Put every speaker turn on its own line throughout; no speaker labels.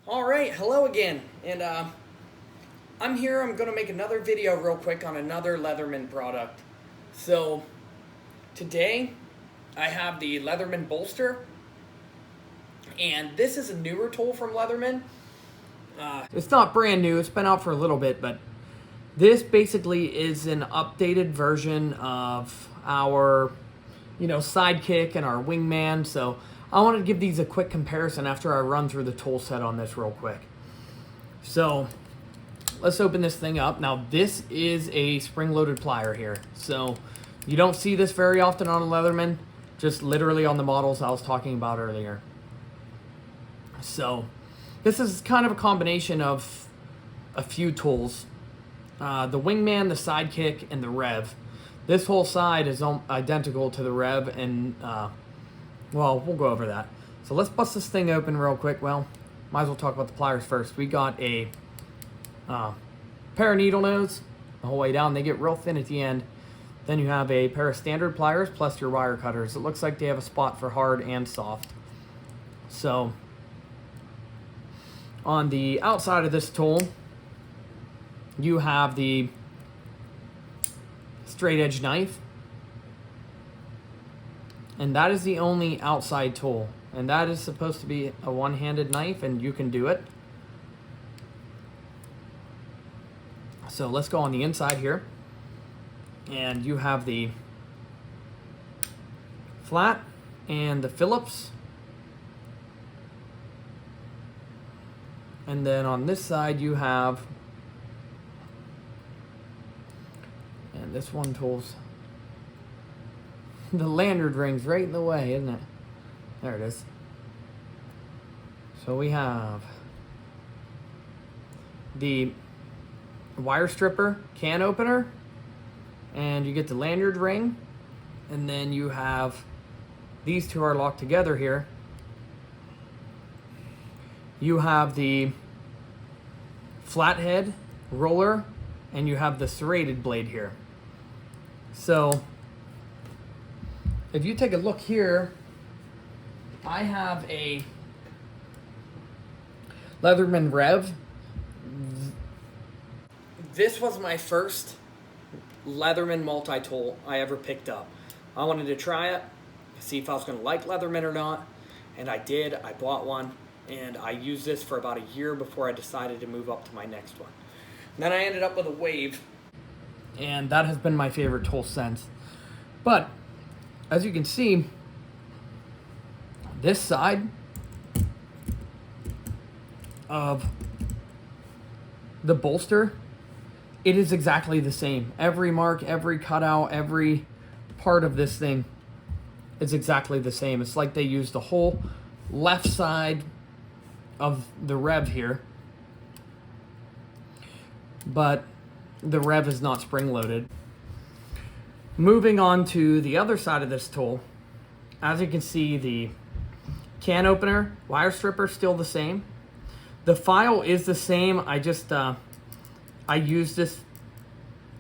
All right, hello again, and I'm here. I'm gonna make another video real quick on another Leatherman product. So today I have the Leatherman bolster, and this is a newer tool from Leatherman. It's not brand new. It's been out for a little bit, but this basically is an updated version of our, sidekick and our wingman. So I wanted to give these a quick comparison after I run through the tool set on this real quick. So let's open this thing up. Now this is a spring-loaded plier here. So you don't see this very often on a Leatherman, just literally on the models I was talking about earlier. So this is kind of a combination of a few tools. The wingman, the sidekick, and the rev. This whole side is identical to the rev, and well, we'll go over that. So let's bust this thing open real quick. Well, might as well talk about the pliers first. We got a pair of needle nose the whole way down. They get real thin at the end. Then you have a pair of standard pliers plus your wire cutters. It looks like they have a spot for hard and soft. So on the outside of this tool, you have the straight edge knife, and that is the only outside tool, and that is supposed to be a one-handed knife, and you can do it. So let's go on the inside here, and you have the flat and the Phillips, and then on this side you have, and this one tool's the lanyard ring's right in the way, isn't it? There it is. So we have the wire stripper can opener, and you get the lanyard ring, and then you have these two are locked together here. You have the flathead roller, and you have the serrated blade here. So if you take a look here, I have a Leatherman Rev. This was my first Leatherman multi-tool I ever picked up. I wanted to try it, see if I was going to like Leatherman or not, and I did. I bought one, and I used this for about a year before I decided to move up to my next one. And then I ended up with a Wave, and that has been my favorite tool since. But as you can see, this side of the bolster, it is exactly the same. Every mark, every cutout, every part of this thing is exactly the same. It's like they used the whole left side of the rev here, but the rev is not spring-loaded. Moving on to the other side of this tool, as you can see, the can opener, wire stripper, still the same. The file is the same. I just, I used this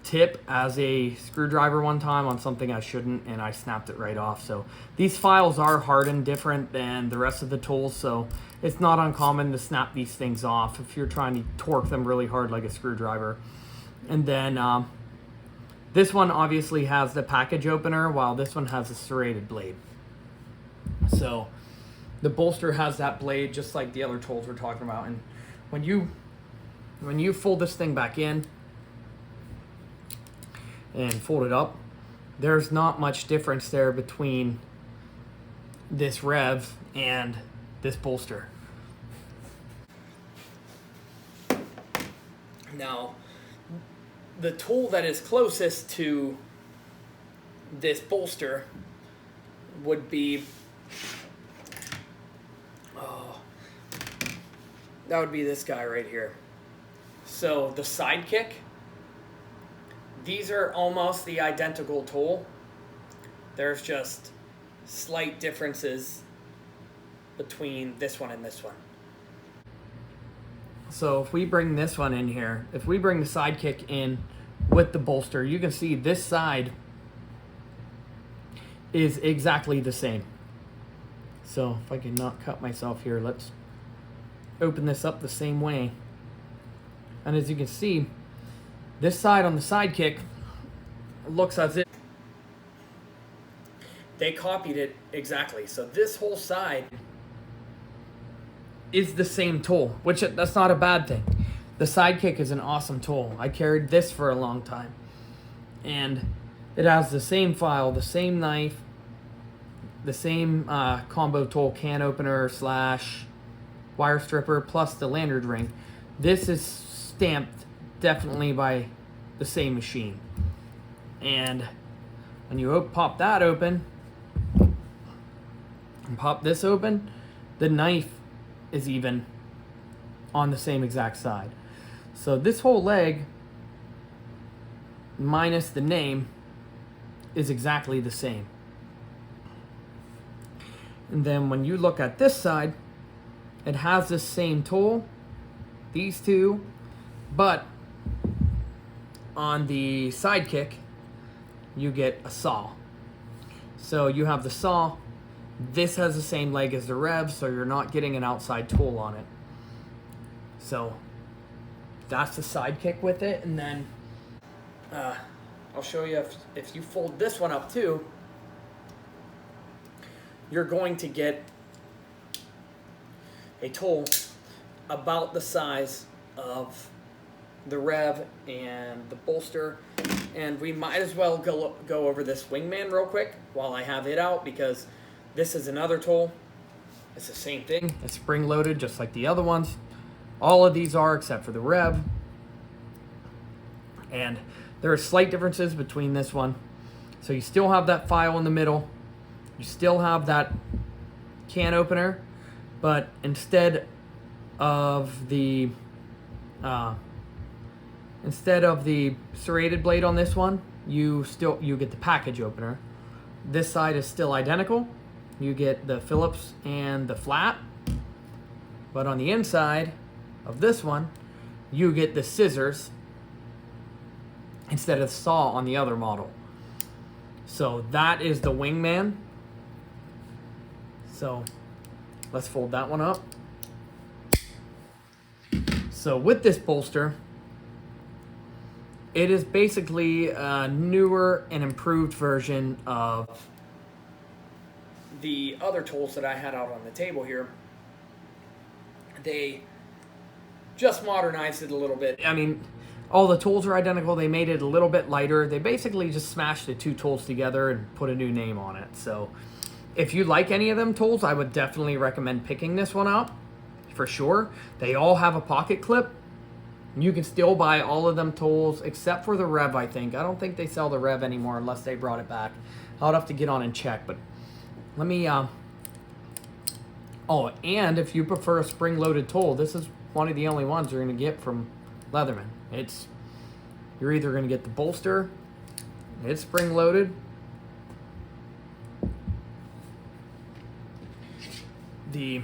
tip as a screwdriver one time on something I shouldn't, and I snapped it right off. So these files are hardened different than the rest of the tools, so it's not uncommon to snap these things off if you're trying to torque them really hard like a screwdriver. And then this one obviously has the package opener, while this one has a serrated blade. So the bolster has that blade just like the other tools we're talking about. And when you fold this thing back in and fold it up, there's not much difference there between this rev and this bolster. Now, the tool that is closest to this bolster would be, that would be this guy right here. So the sidekick, these are almost the identical tool. There's just slight differences between this one and this one. So if we bring this one in here, if we bring the sidekick in with the bolster, you can see this side is exactly the same. So if I can not cut myself here, let's open this up the same way. And as you can see, this side on the Sidekick looks as if they copied it exactly. So this whole side is the same tool, which that's not a bad thing. The Sidekick is an awesome tool. I carried this for a long time. And it has the same file, the same knife, the same combo tool, can opener / wire stripper, plus the lanyard ring. This is stamped definitely by the same machine. And when you pop that open and pop this open, the knife is even on the same exact side. So this whole leg, minus the name, is exactly the same. And then when you look at this side, it has the same tool, these two, but on the Sidekick, you get a saw. So you have the saw. This has the same leg as the Rev, so you're not getting an outside tool on it. So that's the Sidekick with it. And then I'll show you if you fold this one up too, you're going to get a tool about the size of the Rev and the bolster. And we might as well go over this Wingman real quick while I have it out, because this is another tool. It's the same thing. It's spring loaded just like the other ones. All of these are except for the Rev. And there are slight differences between this one. So you still have that file in the middle. You still have that can opener, but instead of the serrated blade on this one, you get the package opener. This side is still identical. You get the Phillips and the flat, but on the inside of this one, you get the scissors instead of saw on the other model. So that is the Wingman. So let's fold that one up. So with this bolster, it is basically a newer and improved version of the other tools that I had out on the table here. They just modernized it a little bit. I mean, all the tools are identical. They made it a little bit lighter. They basically just smashed the two tools together and put a new name on it. So if you like any of them tools, I would definitely recommend picking this one up for sure. They all have a pocket clip. You can still buy all of them tools except for the Rev, I think. I don't think they sell the Rev anymore unless they brought it back. I'll have to get on and check, but let me, oh, and if you prefer a spring-loaded tool, this is one of the only ones you're going to get from Leatherman. You're either going to get the bolster, it's spring-loaded, the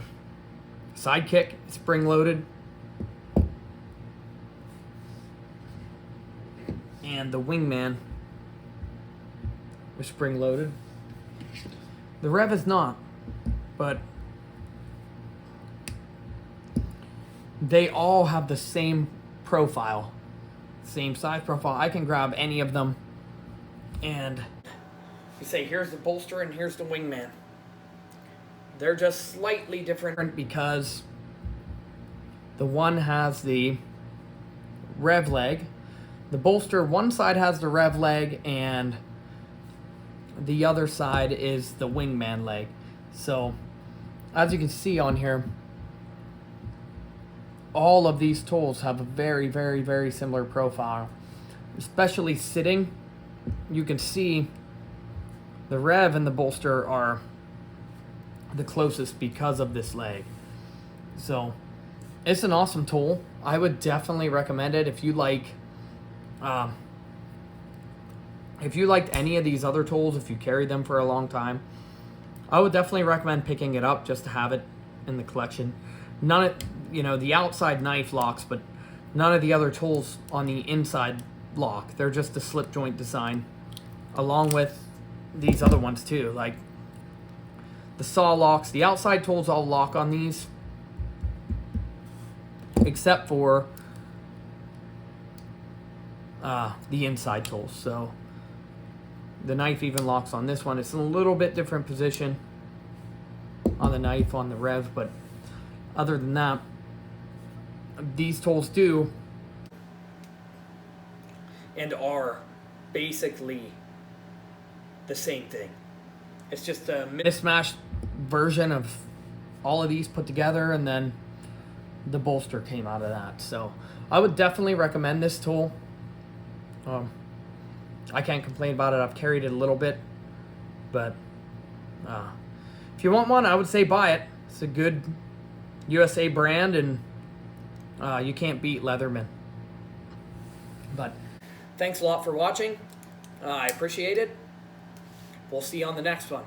Sidekick, spring-loaded, and the Wingman is spring-loaded. The Rev is not, but they all have the same profile, same size profile. I can grab any of them and you say, here's the bolster and here's the Wingman. They're just slightly different because the one has the Rev leg. The bolster, one side has the Rev leg and the other side is the Wingman leg. So as you can see on here, all of these tools have a very, very, very similar profile. Especially sitting, you can see the Rev and the bolster are the closest because of this leg. So it's an awesome tool. I would definitely recommend it if you like if you liked any of these other tools, if you carried them for a long time, I would definitely recommend picking it up just to have it in the collection. None of, the outside knife locks, but none of the other tools on the inside lock. They're just a slip joint design, along with these other ones too. Like the saw locks, the outside tools all lock on these. except for the inside tools. So the knife even locks on this one. It's in a little bit different position on the knife, on the rev, but other than that, these tools do and are basically the same thing. It's just a mismatched version of all of these put together, and then the bolster came out of that. So I would definitely recommend this tool. I can't complain about it. I've carried it a little bit, but if you want one, I would say buy it. It's a good USA brand, and you can't beat Leatherman. But thanks a lot for watching. I appreciate it. We'll see you on the next one.